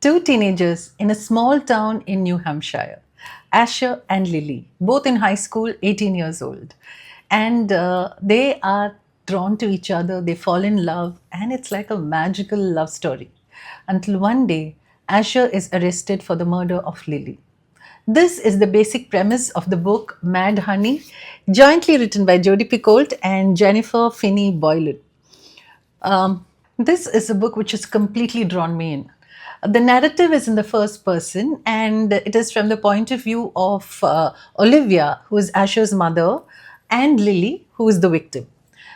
Two teenagers in a small town in New Hampshire, Asher and Lily, both in high school, 18 years old. And they are drawn to each other, they fall in love, and it's like a magical love story. Until one day, Asher is arrested for the murder of Lily. This is the basic premise of the book Mad Honey, jointly written by Jodi Picoult and Jennifer Finney Boylan. This is a book which has completely drawn me in. The narrative is in the first person, and it is from the point of view of Olivia, who is Asher's mother, and Lily, who is the victim.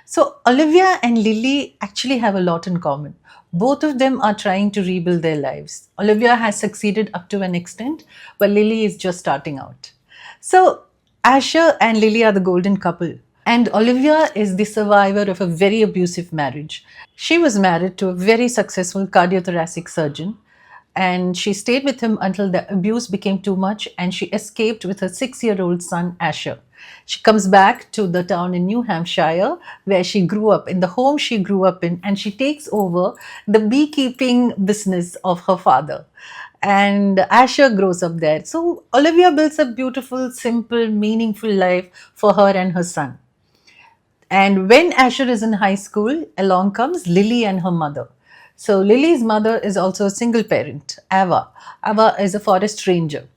So, Olivia and Lily actually have a lot in common. Both of them are trying to rebuild their lives. Olivia has succeeded up to an extent, but Lily is just starting out. So, Asher and Lily are the golden couple. And Olivia is the survivor of a very abusive marriage. She was married to a very successful cardiothoracic surgeon, and she stayed with him until the abuse became too much and she escaped with her 6-year-old son, Asher. She comes back to the town in New Hampshire where she grew up, in the home she grew up in, and she takes over the beekeeping business of her father. And Asher grows up there. So Olivia builds a beautiful, simple, meaningful life for her and her son. And when Asher is in high school, along comes Lily and her mother. So Lily's mother is also a single parent, Ava. Ava is a forest ranger.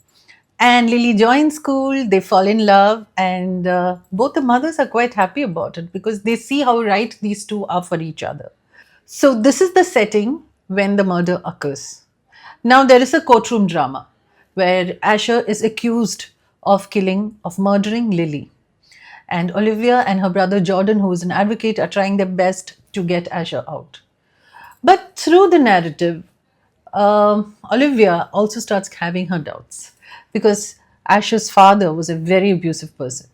And Lily joins school, they fall in love, and both the mothers are quite happy about it because they see how right these two are for each other. So, this is the setting when the murder occurs. Now, there is a courtroom drama where Asher is accused of murdering Lily. And Olivia and her brother Jordan, who is an advocate, are trying their best to get Asher out. But through the narrative, Olivia also starts having her doubts because Asher's father was a very abusive person.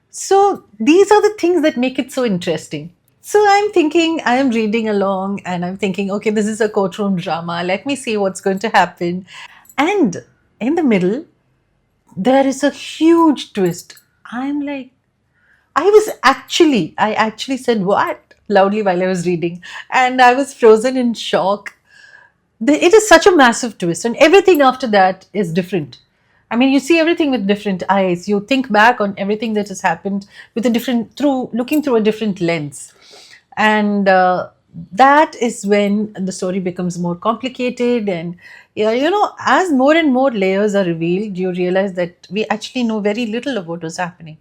So these are the things that make it so interesting. So I'm thinking, I am reading along and I'm thinking, okay, this is a courtroom drama. Let me see what's going to happen. And in the middle, there is a huge twist. I'm like, I actually said what loudly while I was reading, and I was frozen in shock. It is such a massive twist, and everything after that is different. I mean, you see everything with different eyes. You think back on everything that has happened with a different, through looking through a different lens, and that is when the story becomes more complicated. And yeah, as more and more layers are revealed, you realize that we actually know very little of what was happening.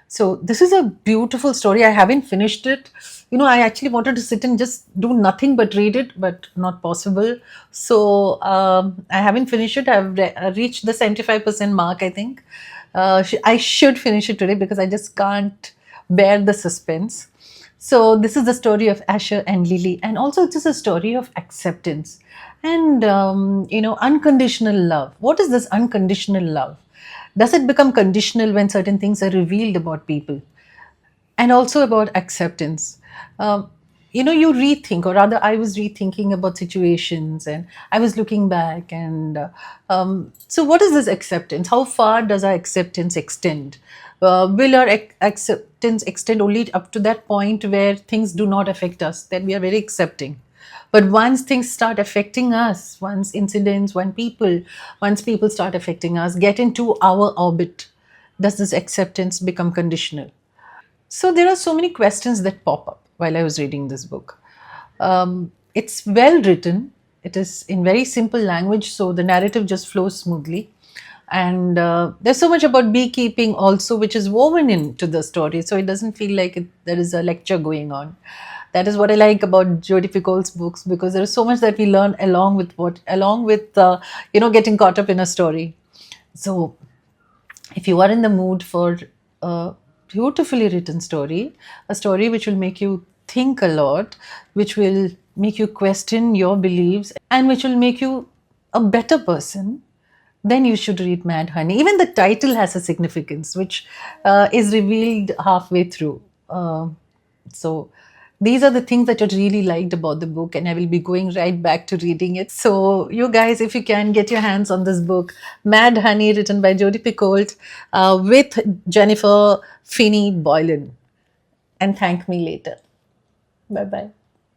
So this is a beautiful story. I haven't finished it. I actually wanted to sit and just do nothing but read it, but not possible. So I haven't finished it. I've reached the 75% mark, I think. I should finish it today because I just can't bear the suspense. So this is the story of Asher and Lily, and also it is a story of acceptance and unconditional love. What is this unconditional love? Does it become conditional when certain things are revealed about people? And also about acceptance. You rethink, or rather, I was rethinking about situations and I was looking back. And so, what is this acceptance? How far does our acceptance extend? Will our acceptance extend only up to that point where things do not affect us, then we are very accepting? But once things start affecting us, once people start affecting us, get into our orbit, does this acceptance become conditional? So there are so many questions that pop up while I was reading this book. It's well written. It is in very simple language, so the narrative just flows smoothly. And there's so much about beekeeping also, which is woven into the story, so it doesn't feel like there is a lecture going on. That is what I like about Jodi Picoult's books, because there is so much that we learn along with getting caught up in a story. So if you are in the mood for a beautifully written story, a story which will make you think a lot, which will make you question your beliefs, and which will make you a better person, then you should read Mad Honey. Even the title has a significance, which is revealed halfway through. So these are the things that I really liked about the book, and I will be going right back to reading it. So you guys, if you can get your hands on this book, Mad Honey, written by Jodi Picoult, with Jennifer Finney Boylan, and thank me later. Bye bye.